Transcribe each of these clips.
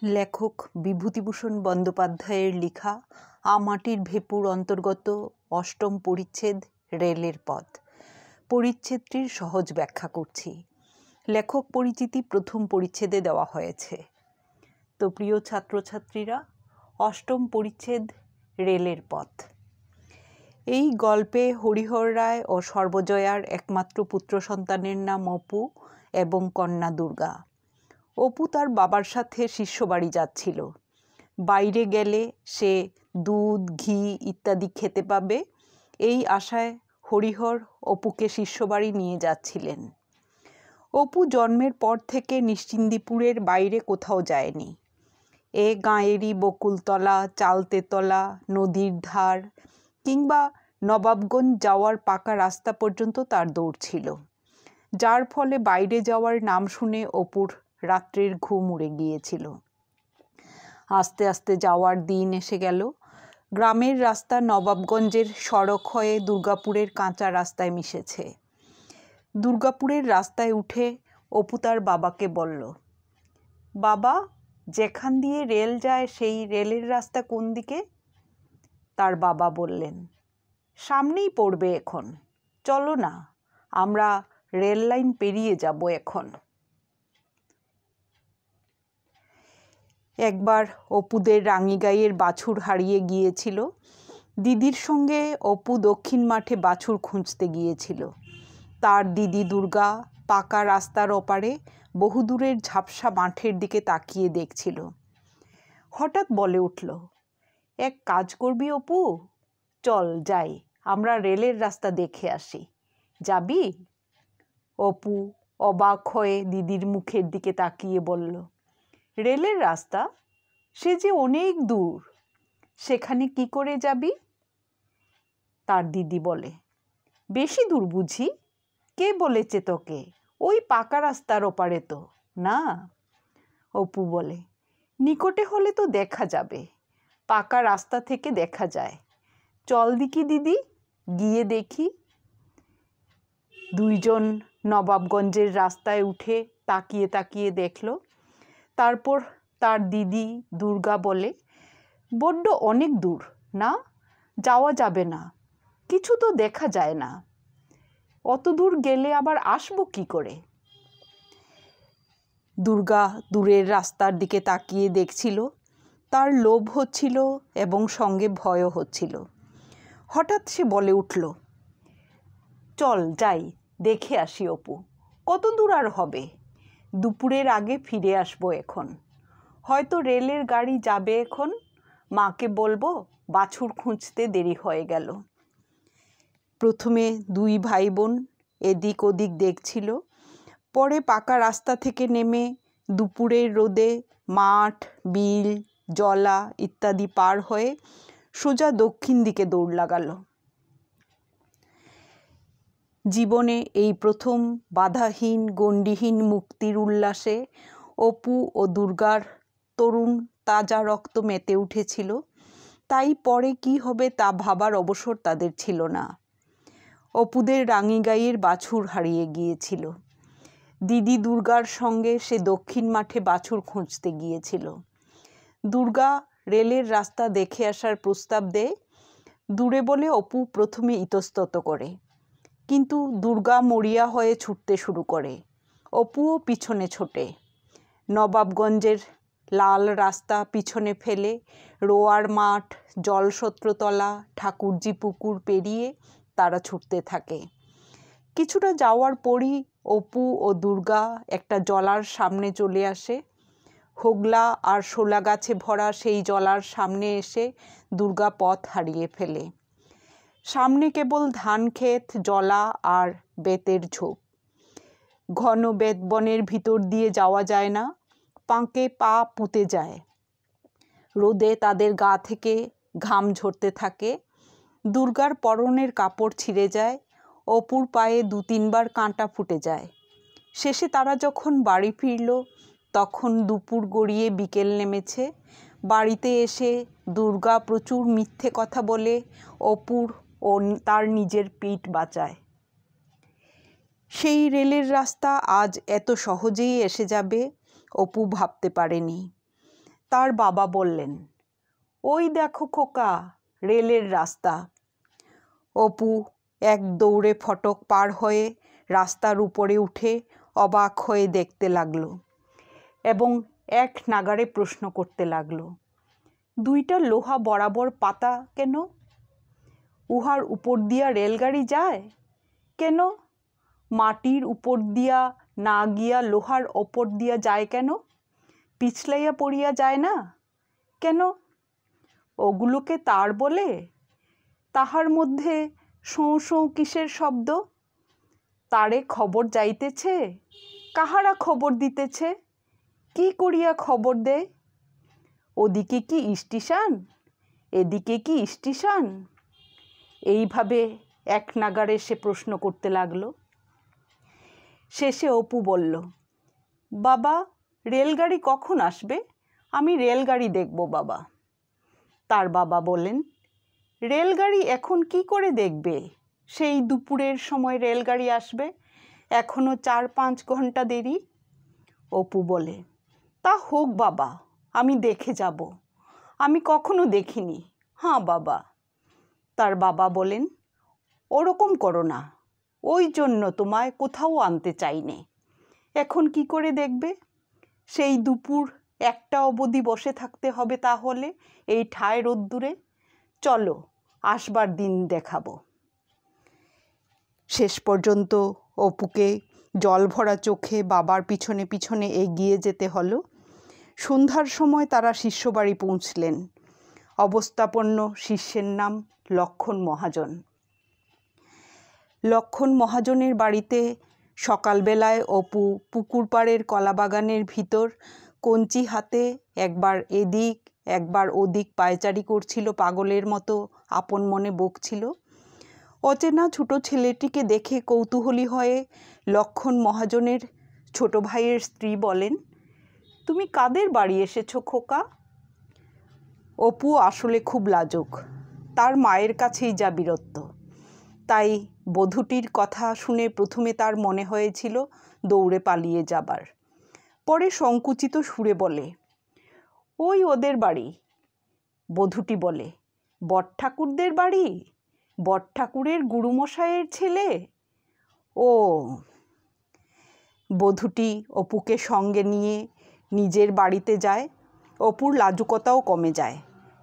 লেখক বিভূতিভূষণ বন্দ্যোপাধ্যায়ের লেখা আমাটির ভেপুর অন্তর্গত অষ্টম পরিচ্ছেদ রেলের পথ। পরিচ্ছেদটির সহজ ব্যাখ্যা করছি। লেখক পরিচিতি প্রথম পরিচ্ছেদে দেওয়া হয়েছে। তো প্রিয় ছাত্রছাত্রীরা, অষ্টম পরিচ্ছেদ রেলের পথ। এই গল্পে হরিহর রায় ও সর্বজয়ার একমাত্র পুত্র সন্তানের নাম অপু এবং কন্যা দুর্গা। অপু তার বাবার সাথে শিষ্যবাড়ি যাচ্ছিল। বাইরে গেলে সে দুধ, ঘি ইত্যাদি খেতে পাবে, এই আশায় হরিহর অপুকে শিষ্যবাড়ি নিয়ে যাচ্ছিলেন। অপু জন্মের পর থেকে নিশ্চিন্দিপুরের বাইরে কোথাও যায়নি। এ গাঁয়েরই বকুলতলা, চালতেতলা, নদীর ধার কিংবা নবাবগঞ্জ যাওয়ার পাকা রাস্তা পর্যন্ত তার দৌড় ছিল, যার ফলে বাইরে যাওয়ার নাম শুনে অপুর রাত্রের ঘুম উড়ে গিয়েছিল। আস্তে আস্তে যাওয়ার দিন এসে গেল। গ্রামের রাস্তা নবাবগঞ্জের সড়ক হয়ে দুর্গাপুরের কাঁচা রাস্তায় মিশেছে। দুর্গাপুরের রাস্তায় উঠে অপু তার বাবাকে বলল, বাবা, যেখান দিয়ে রেল যায় সেই রেলের রাস্তা কোন দিকে? তার বাবা বললেন, সামনেই পড়বে এখন, চলো না, আমরা রেল লাইন পেরিয়ে যাব এখন। একবার অপুদের রাঙিগাইয়ের বাছুর হারিয়ে গিয়েছিল। দিদির সঙ্গে অপু দক্ষিণ মাঠে বাছুর খুঁজতে গিয়েছিল। তার দিদি দুর্গা পাকা রাস্তার ওপারে বহুদূরের ঝাপসা মাঠের দিকে তাকিয়ে দেখছিল। হঠাৎ বলে উঠল, এক কাজ করবি অপু, চল যাই, আমরা রেলের রাস্তা দেখে আসি, যাবি? অপু অবাক হয়ে দিদির মুখের দিকে তাকিয়ে বলল, রেলের রাস্তা? সে যে অনেক দূর, সেখানে কি করে যাবি? তার দিদি বলে, বেশি দূর বুঝি? কে বলেছে তোকে? ওই পাকা রাস্তার ওপারে তো না। অপু বলে, নিকটে হলে তো দেখা যাবে, পাকা রাস্তা থেকে দেখা যায়, চল দেখি দিদি, গিয়ে দেখি। দুইজন নবাবগঞ্জের রাস্তায় উঠে তাকিয়ে তাকিয়ে দেখল। তারপর তার দিদি দুর্গা বলে, বড্ড অনেক দূর, না, যাওয়া যাবে না, কিছু তো দেখা যায় না, অত দূর গেলে আবার আসবো কি করে? দুর্গা দূরের রাস্তার দিকে তাকিয়ে দেখছিল। তার লোভ হচ্ছিল এবং সঙ্গে ভয়ও হচ্ছিল। হঠাৎ সে বলে উঠল, চল যাই, দেখে আসি অপু, কত দূর আর হবে, দুপুরের আগে ফিরে আসবো এখন, হয়তো রেলের গাড়ি যাবে এখন, মাকে বলবো বাছুর খুঁজতে দেরি হয়ে গেল। প্রথমে দুই ভাই বোন এদিক ওদিক দেখছিল, পরে পাকা রাস্তা থেকে নেমে দুপুরের রোদে মাঠ, বিল, জলা ইত্যাদি পার হয়ে সোজা দক্ষিণ দিকে দৌড় লাগালো। জীবনে এই প্রথম বাধাহীন গণ্ডিহীন মুক্তির উল্লাসে অপু ও দুর্গার তরুণ তাজা রক্ত মেতে উঠেছিল, তাই পরে কি হবে তা ভাবার অবসর তাদের ছিল না। অপুদের রাঙিগাইয়ের বাছুর হারিয়ে গিয়েছিল। দিদি দুর্গার সঙ্গে সে দক্ষিণ মাঠে বাছুর খুঁজতে গিয়েছিল। দুর্গা রেলের রাস্তা দেখে আসার প্রস্তাব দেয়। দূরে বলে অপু প্রথমে ইতস্তত করে, কিন্তু দুর্গা মরিয়া হয়ে ছুটতে শুরু করে। অপুও পিছনে ছোটে। নবাবগঞ্জের লাল রাস্তা পিছনে ফেলে রোয়ার মাঠ, জলসত্রতলা, ঠাকুরজি পুকুর পেরিয়ে তারা ছুটতে থাকে। কিছুটা যাওয়ার পরই অপু ও দুর্গা একটা জলার সামনে চলে আসে। হোগলা আর শোলা গাছে ভরা সেই জলার সামনে এসে দুর্গা পথ হারিয়ে ফেলে। সামনে কেবল ধান ক্ষেত, জলা আর বেতের ঝোপ। ঘন বেতবনের ভিতর দিয়ে যাওয়া যায় না, পাঁকে পা পুঁতে যায়। রোদে তাদের গা থেকে ঘাম ঝরতে থাকে। দুর্গার পরনের কাপড় ছিঁড়ে যায়, অপুর পায়ে 2-3 বার কাঁটা ফুটে যায়। শেষে তারা যখন বাড়ি ফিরল, তখন দুপুর গড়িয়ে বিকেল নেমেছে। বাড়িতে এসে দুর্গা প্রচুর মিথ্যে কথা বলে অপুর ও তার নিজের পিঠ বাঁচায়। সেই রেলের রাস্তা আজ এত সহজেই এসে যাবে অপু ভাবতে পারেনি। তার বাবা বললেন, ওই দেখো খোকা, রেলের রাস্তা। অপু এক দৌড়ে ফটক পার হয়ে রাস্তার উপরে উঠে অবাক হয়ে দেখতে লাগলো এবং এক নাগাড়ে প্রশ্ন করতে লাগলো, দুইটা লোহা বরাবর পাতা কেন? উহার উপর দিয়া রেলগাড়ি যায় কেন? মাটির উপর দিয়া না গিয়া লোহার ওপর দিয়া যায় কেন? পিছলাইয়া পড়িয়া যায় না কেন? ওগুলোকে তার বলে? তাহার মধ্যে শোঁ শোঁ কিসের শব্দ? তারে খবর যাইতেছে? কাহারা খবর দিতেছে? কি করিয়া খবর দেয়? ওদিকে কি স্টেশন? এদিকে কি স্টেশন? এইভাবে এক নাগাড়ে সে প্রশ্ন করতে লাগলো। শেষে অপু বলল, বাবা, রেলগাড়ি কখন আসবে? আমি রেলগাড়ি দেখব বাবা। তার বাবা বলেন, রেলগাড়ি এখন কি করে দেখবে? সেই দুপুরের সময় রেলগাড়ি আসবে, এখনো 4-5 ঘন্টা দেরি। অপু বলে, তা হোক বাবা, আমি দেখে যাব, আমি কখনো দেখিনি। হ্যাঁ বাবা। তার বাবা বলেন, ওরকম করো না, ওই জন্য তোমায় কোথাও আনতে চাইনে। এখন কি করে দেখবে? সেই দুপুর 1টা অবধি বসে থাকতে হবে তাহলে এই ঠায় রোদ্দুরে। চলো, আসবার দিন দেখাবো। শেষ পর্যন্ত অপুকে জল ভরা চোখে বাবার পিছনে পিছনে এগিয়ে যেতে হলো। সন্ধ্যার সময় তারা শিষ্যবাড়ি পৌঁছলেন। অবস্থাপন্ন শিষ্যের নাম লক্ষণ মহাজন। লক্ষণ মহাজনের বাড়িতে সকালবেলায় অপু পুকুর পাড়ের কলাবাগানের ভিতর কঞ্চি হাতে একবার এদিক একবার ওদিক পায়চারি করছিল, পাগলের মতো আপন মনে বকছিল। অচেনা ছোট ছেলেটিকে দেখে কৌতূহলী হয়ে লক্ষণ মহাজনের ছোট ভাইয়ের স্ত্রী বলেন, তুমি কাদের বাড়ি এসেছো খোকা? অপু আসলে খুব লাজুক, তার মায়ের কাছেই যা বীরত্ব। তাই বধূটির কথা শুনে প্রথমে তার মনে হয়েছিল দৌড়ে পালিয়ে যাবার। পরে সংকুচিত সুরে বলে, ওই ওদের বাড়ি। বধূটি বলে, বড়ঠাকুরদের বাড়ি? বড়ঠাকুরের গুরুমশাইয়ের ছেলে? ও। বধূটি অপুকে সঙ্গে নিয়ে নিজের বাড়িতে যায়। অপুর লাজুকতাও কমে যায়।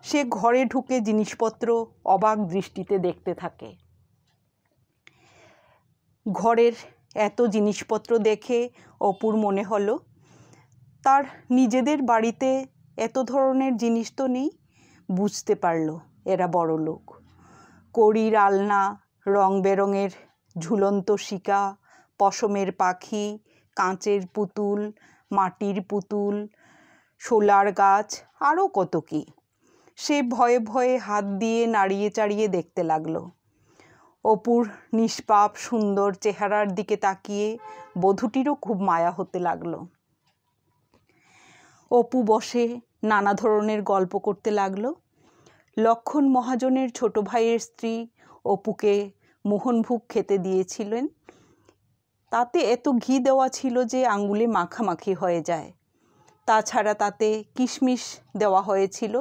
সে ঘরে ঢুকে জিনিসপত্র অবাক দৃষ্টিতে দেখতে থাকে। ঘরের এত জিনিসপত্র দেখে অপুর মনে হলো, তার নিজেদের বাড়িতে এত ধরনের জিনিস তো নেই। বুঝতে পারল এরা বড়লোক। কড়ির আলনা, রং বেরঙের ঝুলন্ত শিকা, পশমের পাখি, কাঁচের পুতুল, মাটির পুতুল, শোলার গাছ, আরও কত কি। সে ভয়ে ভয়ে হাত দিয়ে নাড়িয়ে চাড়িয়ে দেখতে লাগলো। অপুর নিষ্পাপ সুন্দর চেহারার দিকে তাকিয়ে বধূটিরও খুব মায়া হতে লাগলো। অপু বসে নানা ধরনের গল্প করতে লাগলো। লক্ষণ মহাজনের ছোট ভাইয়ের স্ত্রী অপুকে মোহনভোগ খেতে দিয়েছিলেন। তাতে এত ঘি দেওয়া ছিল যে আঙ্গুলে মাখামাখি হয়ে যায়। তাছাড়া তাতে কিশমিশ দেওয়া হয়েছিল,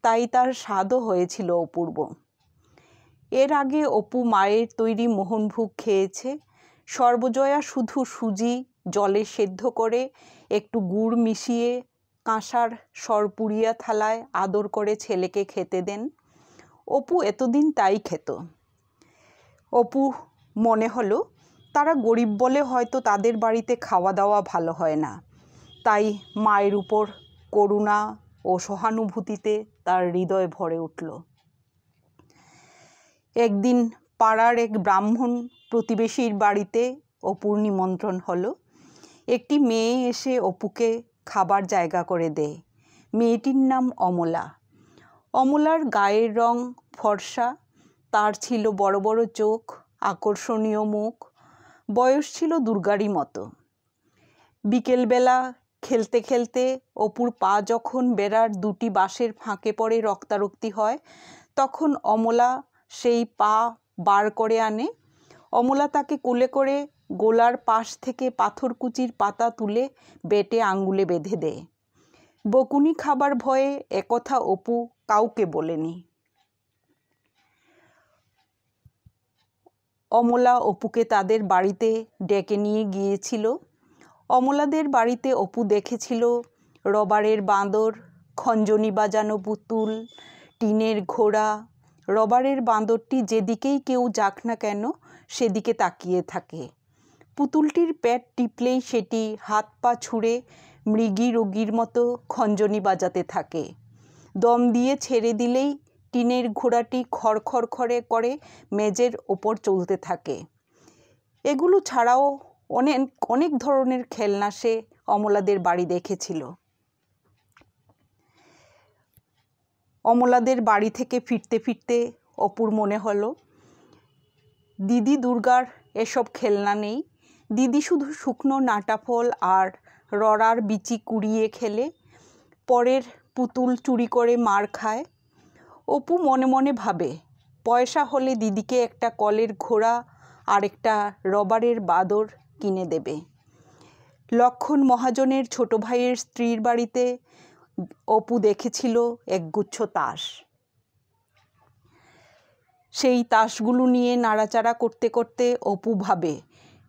তাই তার স্বাদও হয়েছিল অপূর্ব। এর আগে অপু মায়ের তৈরি মোহনভোগ খেয়েছে। সর্বজয়া শুধু সুজি জলে সেদ্ধ করে একটু গুড় মিশিয়ে কাঁসার সরপুরিয়া থালায় আদর করে ছেলেকে খেতে দেন। অপু এতদিন তাই খেত। অপু মনে হলো তারা গরিব বলে হয়তো তাদের বাড়িতে খাওয়া দাওয়া ভালো হয় না। তাই মায়ের উপর করুণা ও সহানুভূতিতে তার হৃদয় ভরে উঠল। একদিন পাড়ার এক ব্রাহ্মণ প্রতিবেশীর বাড়িতে অপুর নিমন্ত্রণ হলো। একটি মেয়ে এসে অপুকে খাবার জায়গা করে দেয়। মেয়েটির নাম অমলা। অমলার গায়ের রং ফর্সা, তার ছিল বড় বড় চোখ, আকর্ষণীয় মুখ, বয়স ছিল দুর্গারই মতো। বিকেলবেলা খেলতে খেলতে অপুর পা যখন বেড়ার দুটি বাঁশের ফাঁকে পড়ে রক্তারক্তি হয়, তখন অমলা সেই পা বার করে আনে। অমলা তাকে কোলে করে গোলার পাশ থেকে পাথরকুচির পাতা তুলে বেটে আঙ্গুলে বেঁধে দেয়। বকুনি খাবার ভয়ে একথা অপু কাউকে বলেনি। অমলা অপুকে তাদের বাড়িতে ডেকে নিয়ে গিয়েছিল। অমলাদের বাড়িতে অপু দেখেছিল রবারের বাঁদর, খঞ্জনি বাজানো পুতুল, টিনের ঘোড়া। রবারের বাঁদরটি যেদিকেই কেউ যাক না কেন সেদিকে তাকিয়ে থাকে। পুতুলটির পেট টিপলেই সেটি হাত পা ছুঁড়ে মৃগী রোগীর মতো খঞ্জনি বাজাতে থাকে। দম দিয়ে ছেড়ে দিলেই টিনের ঘোড়াটি খড়খড় খড়ে করে মেজের ওপর চলতে থাকে। এগুলো ছাড়াও অনেক অনেক ধরনের খেলনা সে অমলাদের বাড়ি দেখেছিল। অমলাদের বাড়ি থেকে ফিরতে ফিরতে অপুর মনে হলো দিদি দুর্গার এসব খেলনা নেই। দিদি শুধু শুকনো নাটা ফল আর রড়ার বিচি কুড়িয়ে খেলে, পরের পুতুল চুরি করে মার খায়। অপু মনে মনে ভাবে পয়সা হলে দিদিকে একটা কলের ঘোড়া আর একটা রবারের বাঁদর কিনে দেবে। লক্ষণ মহাজনের ছোট ভাইয়ের স্ত্রীর বাড়িতে অপু দেখেছিল একগুচ্ছ তাস। সেই তাসগুলো নিয়ে নাড়াচাড়া করতে করতে অপু ভাবে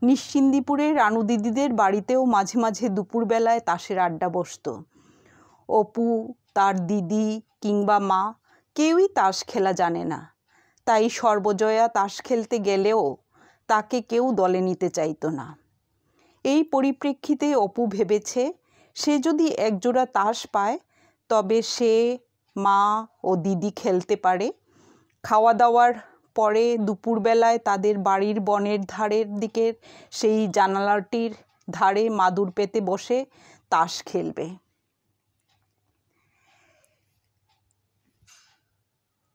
নিশ্চিন্দিপুরে রানু দিদিদের বাড়িতেও মাঝে মাঝে দুপুরবেলায় তাসের আড্ডা বসত। অপু, তার দিদি কিংবা মা কেউই তাস খেলা জানে না। তাই সর্বজয়া তাস খেলতে গেলেও তাকে কেউ দলে নিতে চাইতো না। এই পরিপ্রেক্ষিতে অপু ভেবেছে সে যদি একজোড়া তাস পায় তবে সে, মা ও দিদি খেলতে পারে। খাওয়া দাওয়ার পরে দুপুরবেলায় তাদের বাড়ির বনের ধারের দিকের সেই জানালাটির ধারে মাদুর পেতে বসে তাস খেলবে।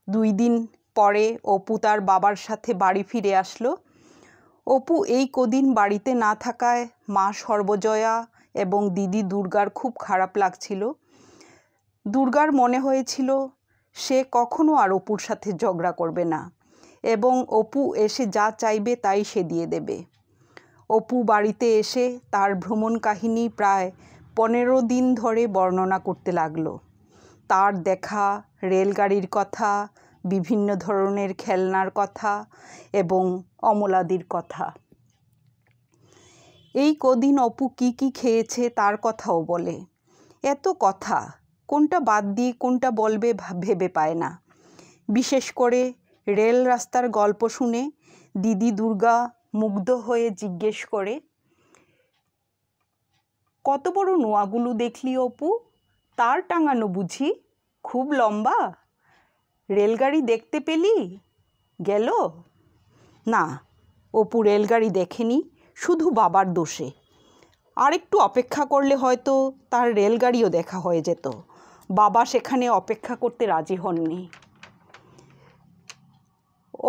দুই দিন পরে অপু তার বাবার সাথে বাড়ি ফিরে আসলো। অপু এই কদিন বাড়িতে না থাকায় মা সর্বজয়া এবং দিদি দুর্গার খুব খারাপ লাগছিল। দুর্গার মনে হয়েছিল সে কখনো আর অপুর সাথে ঝগড়া করবে না এবং অপু এসে যা চাইবে তাই সে দিয়ে দেবে। অপু বাড়িতে এসে তার ভ্রমণ কাহিনী প্রায় 15 দিন ধরে বর্ণনা করতে লাগলো। তার দেখা রেলগাড়ির কথা, বিভিন্ন ধরনের খেলনার কথা এবং অমলাদির কথা। এই কদিন অপু কি কি খেয়েছে তার কথাও বলে। এত কথা কোনটা বাদ দিয়ে কোনটা বলবে ভেবে পায় না। বিশেষ করে রেল রাস্তার গল্প শুনে দিদি দুর্গা মুগ্ধ হয়ে জিজ্ঞেস করে, কত বড় নোয়াগুলো দেখলি অপু? তার টাঙানো বুঝি? খুব লম্বা? রেলগাড়ি দেখতে পেলি? গেল? না, অপু রেলগাড়ি দেখেনি, শুধু বাবার দোষে। আর একটু অপেক্ষা করলে হয়তো তার রেলগাড়িও দেখা হয়ে যেত। বাবা সেখানে অপেক্ষা করতে রাজি হননি।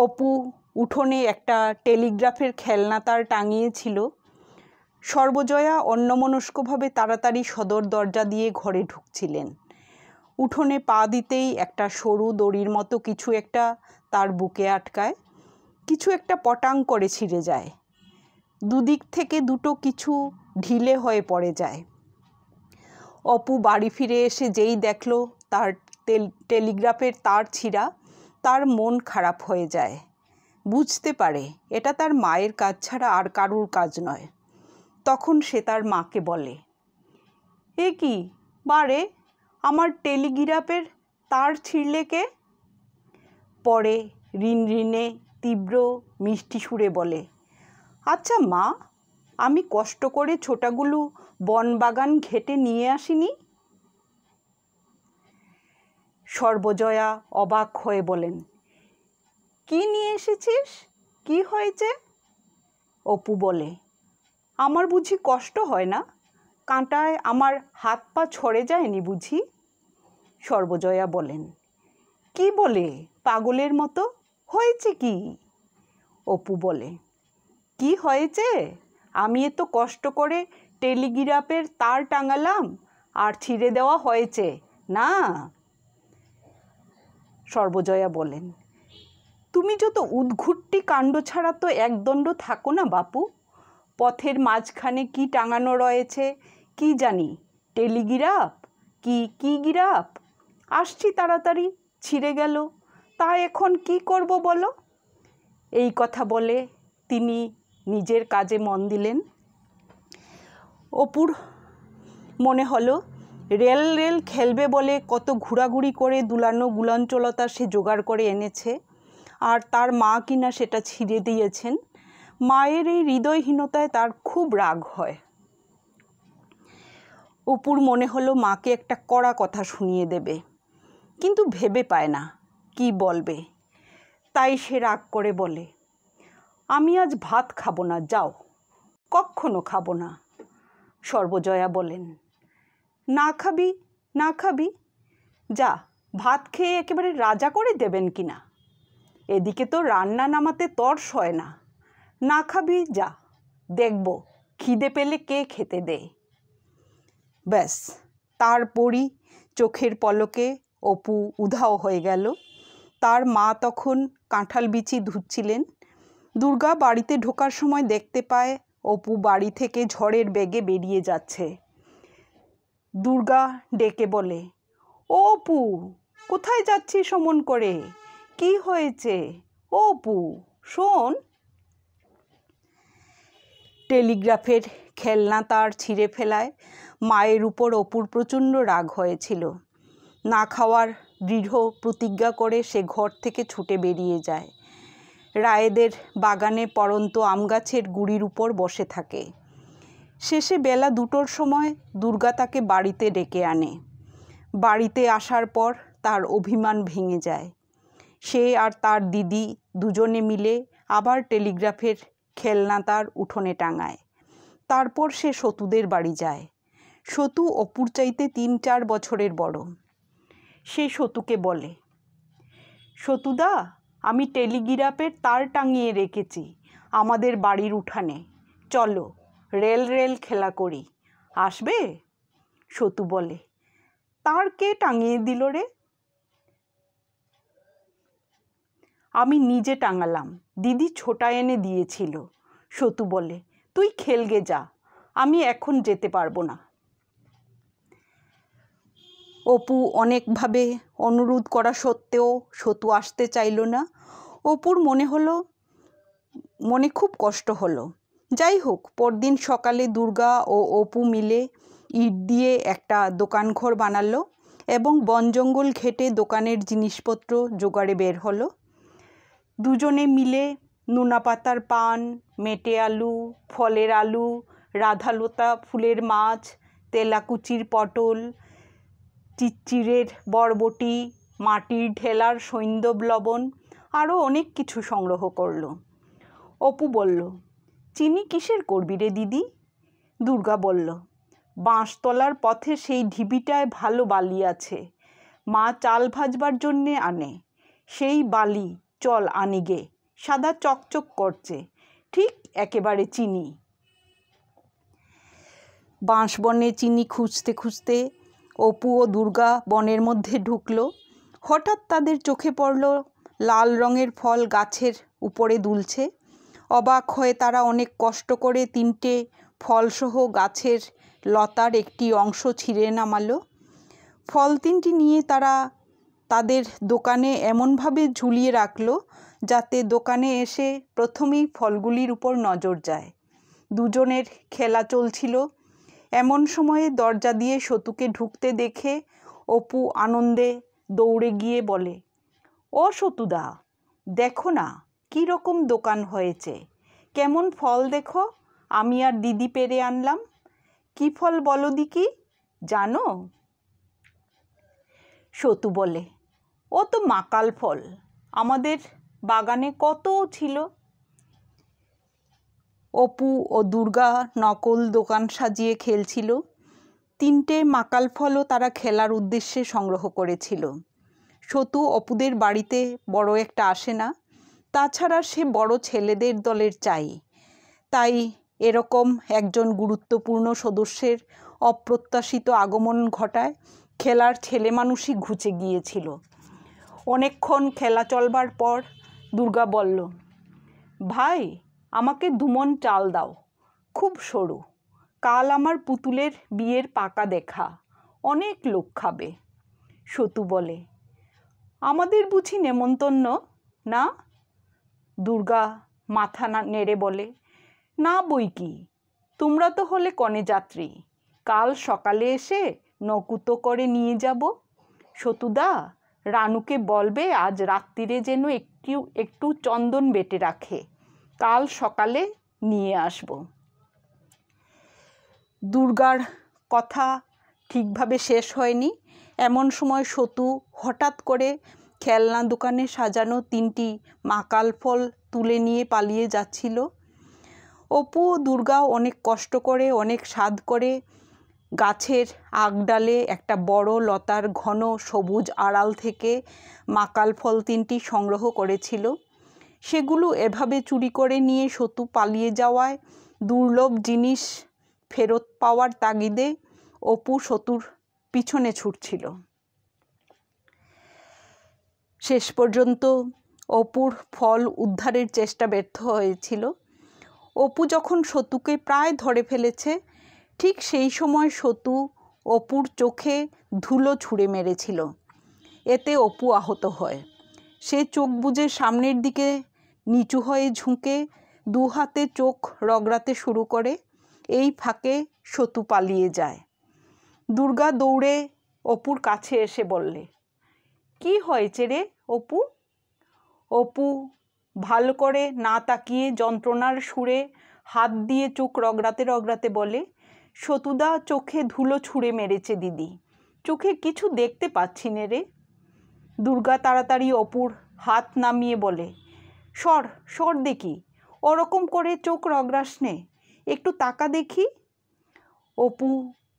অপু উঠোনে একটা টেলিগ্রাফের খেলনা তার টাঙিয়েছিল। সর্বজয়া অন্যমনস্কভাবে তাড়াতাড়ি সদর দরজা দিয়ে ঘরে ঢুকছিলেন। উঠোনে পা দিতেই একটা সরু দড়ির মতো কিছু একটা তার বুকে আটকায়। কিছু একটা পটাং করে ছিঁড়ে যায়। দুদিক থেকে দুটো কিছু ঢিলে হয়ে পড়ে যায়। অপু বাড়ি ফিরে এসে যেই দেখলো তার টেলিগ্রাফের তার ছিঁড়া, তার মন খারাপ হয়ে যায়। বুঝতে পারে এটা তার মায়ের কাজ ছাড়া আর কারুর কাজ নয়। তখন সে তার মাকে বলে, এ কি বারে, আমার টেলিগ্রাফের তার ছিঁড়লে কে? পরে রিনরিনে তীব্র মিষ্টি সুরে বলে, আচ্ছা মা, আমি কষ্ট করে ছোটাগুলো বনবাগান ঘেটে নিয়ে আসিনি? সর্বজয়া অবাক হয়ে বলেন, কি নিয়ে এসেছিস? কি হয়েছে? অপু বলে, আমার বুঝি কষ্ট হয় না? কাঁটায় আমার হাত পা ছড়ে যায়নি বুঝি? সর্বজয়া বলেন, কি বলে পাগলের মতো? হয়েছে কি? অপু বলে, কি হয়েছে? আমি এত কষ্ট করে টেলিগ্রাফের তার টাঙালাম আর ছিঁড়ে দেওয়া হয়েছে না? সর্বজয়া বলেন, তুমি যত উদ্ঘুট্টি কাণ্ড ছাড়া তো একদণ্ড থাকো না বাপু। পথের মাঝখানে কি টাঙানো রয়েছে কি জানি, টেলিগ্রাফ কি কি গিরাপ, আসছি তাড়াতাড়ি, ছিঁড়ে গেল, তা এখন কি করব বলো। এই কথা বলে তিনি নিজের কাজে মন দিলেন। অপুর মনে হলো রেল রেল খেলবে বলে কত ঘোরাঘুরি করে দুলানো গুলাঞ্চলতা সে জোগাড় করে এনেছে, আর তার মা কিনা সেটা ছিঁড়ে দিয়েছেন। মায়ের এই হৃদয়হীনতায় তার খুব রাগ হয়। অপুর মনে হলো মাকে একটা কড়া কথা শুনিয়ে দেবে, কিন্তু ভেবে পায় না কি বলবে। তাই সে রাগ করে বলে, আমি আজ ভাত খাবো না, যাও, কখনো খাবো না। সর্বজয়া বলেন, না খাবি না খাবি, যা ভাত খেয়ে একেবারে রাজা করে দেবেন কিনা। এদিকে তো রান্না নামাতে তর্স হয় না। না খাবি, যা, দেখব খিদে পেলে কে খেতে দেয়। ব্যাস, তারপরই চোখের পলকে অপু উধাও হয়ে গেল। তার মা তখন কাঁঠাল বিচি ধুচ্ছিলেন। দুর্গা বাড়িতে ঢোকার সময় দেখতে পায় অপু বাড়ি থেকে ঝড়ের বেগে বেরিয়ে যাচ্ছে। দুর্গা ডেকে বলে, ও অপু, কোথায় যাচ্ছিস অমন করে? কি হয়েছে? ও অপু, শোন। টেলিগ্রাফের খেলনা তার ছিঁড়ে ফেলায় মায়ের উপর অপুর প্রচণ্ড রাগ হয়েছিল। না খাওয়ার দৃঢ় প্রতিজ্ঞা করে সে ঘর থেকে ছুটে বেরিয়ে যায়। রায়েদের বাগানে পড়ন্ত আম গাছের গুড়ির উপর বসে থাকে। শেষে বেলা 2টোর সময় দুর্গা তাকে বাড়িতে ডেকে আনে। বাড়িতে আসার পর তার অভিমান ভেঙে যায়। সে আর তার দিদি দুজনে মিলে আবার টেলিগ্রাফের খেলনা তার উঠোনে টাঙায়। তারপর সে সতুদের বাড়ি যায়। সতু অপুর চাইতে 3-4 বছরের বড়। সে সতুকে বলে, সতুদা, আমি টেলিগ্রাফের তার টাঙিয়ে রেখেছি আমাদের বাড়ির উঠানে, চলো রেল রেল খেলা করি, আসবে? সতু বলে, তার কে টাঙিয়ে দিল রে? আমি নিজে টাঙালাম, দিদি ছোটা এনে দিয়েছিল। সতু বলে, তুই খেলগে যা, আমি এখন যেতে পারবো না। অপু অনেকভাবে অনুরোধ করা সত্ত্বেও সতু আসতে চাইল না। অপুর মনে খুব কষ্ট হলো। যাই হোক, পরদিন সকালে দুর্গা ও অপু মিলে ইট দিয়ে একটা দোকানঘর বানালো এবং বন জঙ্গল ঘেটে দোকানের জিনিসপত্র জোগাড়ে বের হলো। দুজনে মিলে নুনাপাতার পান, মেটে আলু, ফলের আলু, রাধালতা ফুলের মাছ, তেলাকুচির পটল, চিচ্চিরের বরবটি, মাটির ঢেলার সৈন্দব লবণ, আরও অনেক কিছু সংগ্রহ করলো। অপু বলল, চিনি কিসের করবি রে দিদি? দুর্গা বলল, বাঁশতলার পথে সেই ঢিবিটায় ভালো বালি আছে, মা চাল ভাজবার জন্যে আনে, সেই বালি চল আনিগে, সাদা চকচক করছে, ঠিক একেবারে চিনি। বাঁশবনে চিনি খুঁজতে খুঁজতে অপু ও দুর্গা বনের মধ্যে ঢুকলো। হঠাৎ তাদের চোখে পড়ল লাল রঙের ফল গাছের উপরে দুলছে। অবাক হয়ে তারা অনেক কষ্ট করে 3টে ফলসহ গাছের লতার একটি অংশ ছিঁড়ে নামালো। ফল 3টি নিয়ে তারা তাদের দোকানে এমনভাবে ঝুলিয়ে রাখলো যাতে দোকানে এসে প্রথমেই ফলগুলির উপর নজর যায়। দুজনের খেলা চলছিল। এমন সময়ে দরজা দিয়ে সতুকে ঢুকতে দেখে অপু আনন্দে দৌড়ে গিয়ে বলে, ও সতুদা, দেখো না কি রকম দোকান হয়েছে, কেমন ফল দেখো, আমি আর দিদি পেরে আনলাম। কি ফল বলো দিকি, জানো? সতু বলে, ও তো মাকাল ফল, আমাদের বাগানে কত ছিল। অপু ও দুর্গা নকল দোকান সাজিয়ে খেলছিল। 3টে মাকাল ফলও তারা খেলার উদ্দেশ্যে সংগ্রহ করেছিল। সতু অপুদের বাড়িতে বড় একটা আসে না, তাছাড়া সে বড় ছেলেদের দলের চাই। তাই এরকম একজন গুরুত্বপূর্ণ সদস্যের অপ্রত্যাশিত আগমন ঘটায় খেলার ছেলে মানুষই ঘুচে গিয়েছিল। অনেকক্ষণ খেলা চলবার পর দুর্গা বলল, ভাই, আমাকে 2 মণ চাল দাও, খুব সরু, কাল আমার পুতুলের বিয়ের পাকা দেখা, অনেক লোক খাবে। সতু বলে, আমাদের বুঝি নেমন্তন্ন না? দুর্গা মাথা নেড়ে বলে, না বই কি, তোমরা তো হলে কনে যাত্রী, কাল সকালে এসে নকুতো করে নিয়ে যাব। সতুদা, রানুকে বলবে আজ রাত্রিরে যেন একটু চন্দন বেটে রাখে, কাল সকালে নিয়ে আসব। দুর্গার কথা ঠিকভাবে শেষ হয়নি, এমন সময় সতু হঠাৎ করে খেলনা দোকানে সাজানো 3টি মাকাল ফল তুলে নিয়ে পালিয়ে যাচ্ছিল। অপু ও দুর্গা অনেক কষ্ট করে, অনেক সাধ করে গাছের আগডালে একটা বড় লতার ঘন সবুজ আড়াল থেকে মাকাল ফল 3টি সংগ্রহ করেছিল। সেগুলো এভাবে চুরি করে নিয়ে সতু পালিয়ে যাওয়ায় দুর্লভ জিনিস ফেরত পাওয়ার তাগিদে অপু সতুর পিছনে ছুটছিল। শেষ পর্যন্ত অপুর ফল উদ্ধারের চেষ্টা ব্যর্থ হয়েছিল। অপু যখন সতুকে প্রায় ধরে ফেলেছে, ঠিক সেই সময় সতু অপুর চোখে ধুলো ছুঁড়ে মেরেছিল। এতে অপু আহত হয়। সে চোখ বুজে সামনের দিকে নিচু হয়ে ঝুঁকে 2 হাতে চোখ রগড়াতে শুরু করে। এই ফাঁকে সতু পালিয়ে যায়। দুর্গা দৌড়ে অপুর কাছে এসে বললে, কি হয়েছে রে অপু? অপু ভালো করে না তাকিয়ে যন্ত্রণার সুরে হাত দিয়ে চোখ রগড়াতে রগড়াতে বলে, সতুদা চোখে ধুলো ছুঁড়ে মেরেছে দিদি, চোখে কিছু দেখতে পাচ্ছি নে রে। দুর্গা তাড়াতাড়ি অপুর হাত নামিয়ে বলে, সর সর দেখি, ওরকম করে চোখ রগড়াস নে, একটু তাকা দেখি। অপু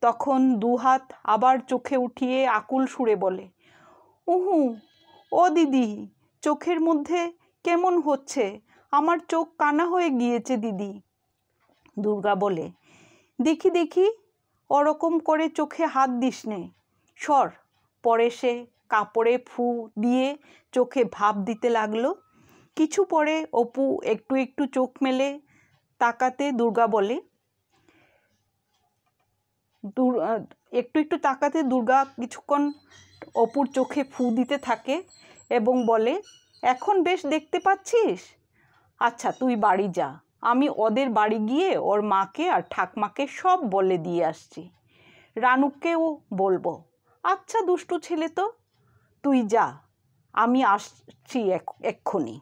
তখন 2 হাত আবার চোখে উঠিয়ে আকুল সুরে বলে, উহু ও দিদি, চোখের মধ্যে কেমন হচ্ছে, আমার চোখ কানা হয়ে গিয়েছে দিদি। দুর্গা বলে, দেখি দেখি, ওরকম করে চোখে হাত দিস নে, সর। পরে সে কাপড়ে ফু দিয়ে চোখে ভাপ দিতে লাগলো। কিছু পরে অপু একটু একটু চোখ মেলে তাকাতে দুর্গা বলে, একটু একটু তাকাতে দুর্গা কিছুক্ষণ অপুর চোখে ফু দিতে থাকে এবং বলে, এখন বেশ দেখতে পাচ্ছিস? আচ্ছা তুই বাড়ি যা, আমি ওদের বাড়ি গিয়ে ওর মাকে আর ঠাকমাকে সব বলে দিয়ে আসছি, রানুকেও বলবো। আচ্ছা দুষ্টু ছেলে তো, তুই যা, আমি আসছি এক্ষুনি।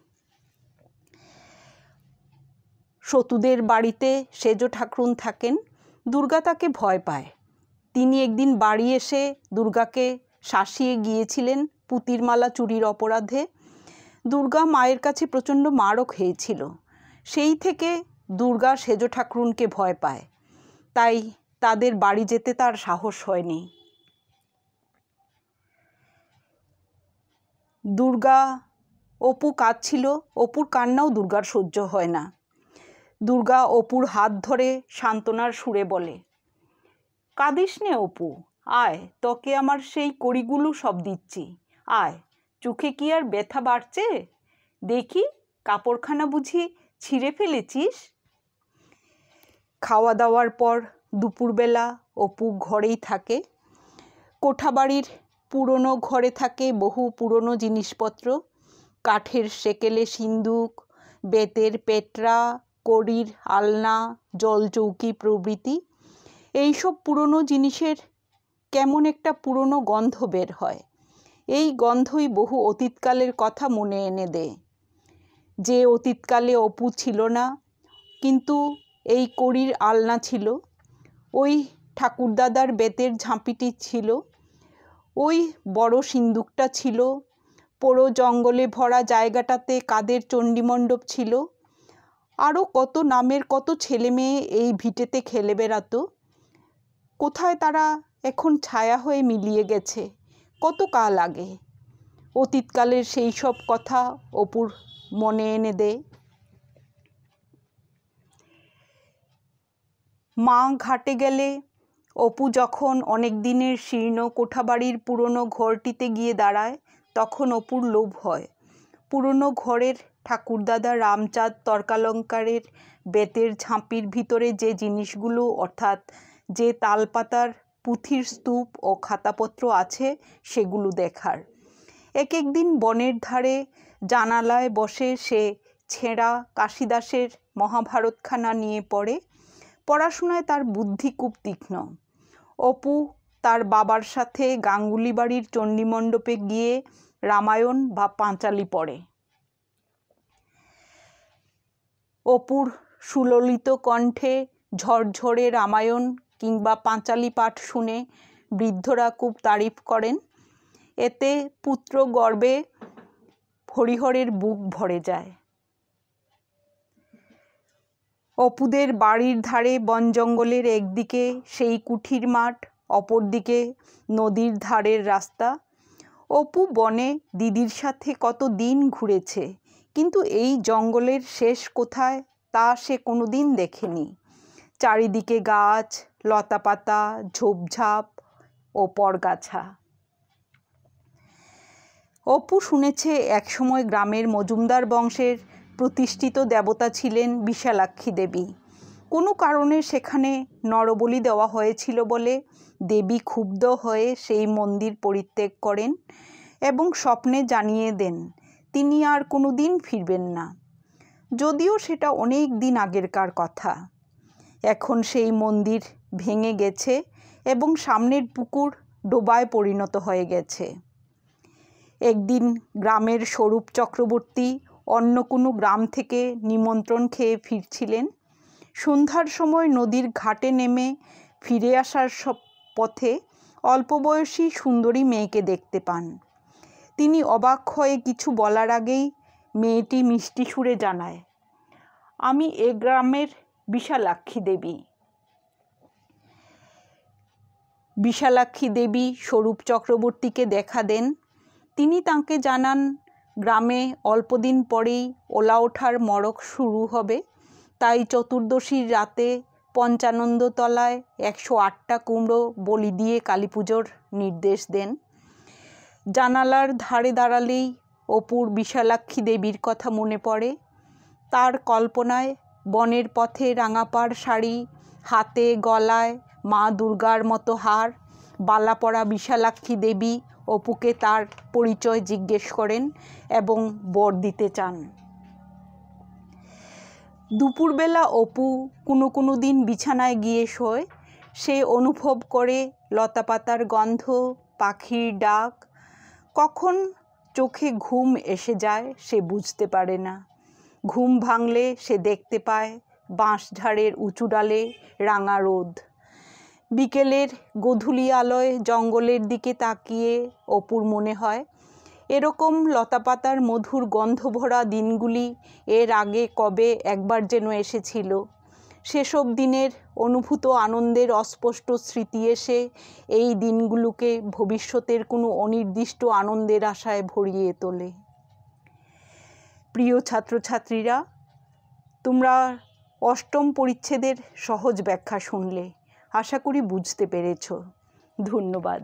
সতুদের বাড়িতে সেজ ঠাকরুন থাকেন। দুর্গা তাকে ভয় পায়। তিনি একদিন বাড়ি এসে দুর্গাকে শাসিয়ে গিয়েছিলেন পুতির মালা চুরির অপরাধে। দুর্গা মায়ের কাছে প্রচণ্ড মারও খেয়েছিল। সেই থেকে দুর্গা সেজ ঠাকরুনকে ভয় পায়, তাই তাদের বাড়ি যেতে তার সাহস হয়নি। দুর্গা অপু কাঁদছিল, অপুর কান্নাও দুর্গার সহ্য হয় না। দুর্গা অপুর হাত ধরে সান্ত্বনার সুরে বলে, কাঁদিস নে অপু, আয়, তোকে আমার সেই কড়িগুলো সব দিচ্ছি, আয়। চোখে কি আর ব্যথা বাড়ছে? দেখি কাপড়খানা বুঝি ছিঁড়ে ফেলেছিস? খাওয়া দাওয়ার পর দুপুরবেলা অপু ঘরেই থাকে। কোঠাবাড়ির পুরনো ঘরে থাকে বহু পুরনো জিনিসপত্র, কাঠের সেকেলে সিন্দুক, বেতের পেটরা, কড়ির আলনা, জলচৌকি প্রভৃতি। এইসব পুরনো জিনিসের কেমন একটা পুরনো গন্ধ বের হয়। এই গন্ধই বহু অতীতকালের কথা মনে এনে দেয়। যে অতীতকালে অপু ছিল না, কিন্তু এই কড়ির আলনা ছিল, ওই ঠাকুরদাদার বেতের ঝাঁপিটি ছিল, ওই বড় সিন্দুকটা ছিল, পোড়ো জঙ্গলে ভরা জায়গাটাতে কাদের চণ্ডীমণ্ডপ ছিল, আরও কত নামের কত ছেলে মেয়ে এই ভিটেতে খেলে বেড়াতো। কোথায় তারা এখন ছায়া হয়ে মিলিয়ে গেছে, কত কাল আগে। অতীতকালের সেই সব কথা অপুর মনে এনে দেয়। মা ঘাটে গেলে অপু যখন অনেক দিনের শীর্ণ কোঠাবাড়ির পুরনো ঘরটিতে গিয়ে দাঁড়ায়, তখন অপুর লোভ হয়। পুরনো ঘরের ঠাকুরদাদা রামচাঁদ তর্কালঙ্কারের বেতের ঝাঁপির ভিতরে যে জিনিসগুলো, অর্থাৎ যে তালপাতার পুঁথির স্তূপ ও খাতাপত্র আছে সেগুলো দেখার। এক দিন বনের ধারে জানালায় বসে সে ছেঁড়া কাশিদাসের মহাভারতখানা নিয়ে পড়ে। পড়াশোনায় তার বুদ্ধি খুব তীক্ষ্ণ। অপু তার বাবার সাথে গাঙ্গুলি বাড়ির চণ্ডীমণ্ডপে গিয়ে রামায়ণ বা পাঁচালী পড়ে। অপুর সুললিত কণ্ঠে ঝরঝরে রামায়ণ কিংবা পাঁচালী পাঠ শুনে বৃদ্ধরা খুব তারিফ করেন। এতে পুত্র গর্বে হরিহরের বুক ভরে যায়। অপুদের বাড়ির ধারে বন জঙ্গলের একদিকে সেই কুঠির মাঠ, অপরদিকে নদীর ধারের রাস্তা। অপু বনে দিদির সাথে কত দিন ঘুরেছে, কিন্তু এই জঙ্গলের শেষ কোথায় তা সে কোনোদিন দেখেনি। চারিদিকে গাছ, লতাপাতা, ঝোপঝাপ ও পরগাছা। অপু শুনেছে একসময় গ্রামের মজুমদার বংশের প্রতিষ্ঠিত দেবতা ছিলেন বিশালাক্ষী দেবী। কোনো কারণে সেখানে নরবলি দেওয়া হয়েছিল বলে দেবী ক্ষুব্ধ হয়ে সেই মন্দির পরিত্যাগ করেন এবং স্বপ্নে জানিয়ে দেন তিনি আর কোনো দিন ফিরবেন না। যদিও সেটা অনেক দিন আগেরকার কথা। এখন সেই মন্দির ভেঙে গেছে এবং সামনের পুকুর ডোবায় পরিণত হয়ে গেছে। একদিন গ্রামের স্বরূপ চক্রবর্তী অন্য কোনো গ্রাম থেকে নিমন্ত্রণ খেয়ে ফিরছিলেন। সন্ধ্যার সময় নদীর ঘাটে নেমে ফিরে আসার পথে অল্পবয়সী সুন্দরী মেয়েকে দেখতে পান। তিনি অবাক হয়ে কিছু বলার আগেই মেয়েটি মিষ্টি সুরে জানায়, আমি এ গ্রামের বিশালাক্ষী দেবী। বিশালাক্ষী দেবী স্বরূপ চক্রবর্তীকে দেখা দেন। তিনি তাঁকে জানান গ্রামে অল্পদিন পরেই ওলা ওঠার মড়ক শুরু হবে, তাই চতুর্দশীর রাতে পঞ্চানন্দতলায় 108টা কুমড়ো বলি দিয়ে কালী পুজোর নির্দেশ দেন। জানালার ধারে দাঁড়ালেই অপুর বিশালাক্ষী দেবীর কথা মনে পড়ে। তার কল্পনায় বনের পথে রাঙাপাড় শাড়ি, হাতে গলায় মা দুর্গার মতো হার, বালা পরা বিশালাক্ষী দেবী অপুকে তার পরিচয় জিজ্ঞেস করেন এবং বর দিতে চান। দুপুরবেলা অপু কোনো দিন বিছানায় গিয়ে শোয়। সে অনুভব করে লতাপাতার গন্ধ, পাখির ডাক। কখন চোখে ঘুম এসে যায় সে বুঝতে পারে না। ঘুম ভাঙলে সে দেখতে পায় বাঁশঝাড়ের উঁচু ডালে রাঙা রোদ। বিকেলের গোধূলি আলোয় জঙ্গলের দিকে তাকিয়ে অপুর মনে হয় এরকম লতাপাতার মধুর গন্ধভরা দিনগুলি এর আগে কবে একবার যেন এসেছিল। সেসব দিনের অনুভূত আনন্দের অস্পষ্ট স্মৃতি এসে এই দিনগুলোকে ভবিষ্যতের কোনো অনির্দিষ্ট আনন্দের আশায় ভরিয়ে তোলে। প্রিয় ছাত্রছাত্রীরা, তোমরা অষ্টম পরিচ্ছেদের সহজ ব্যাখ্যা শুনলে। আশা করি বুঝতে পেরেছ। ধন্যবাদ।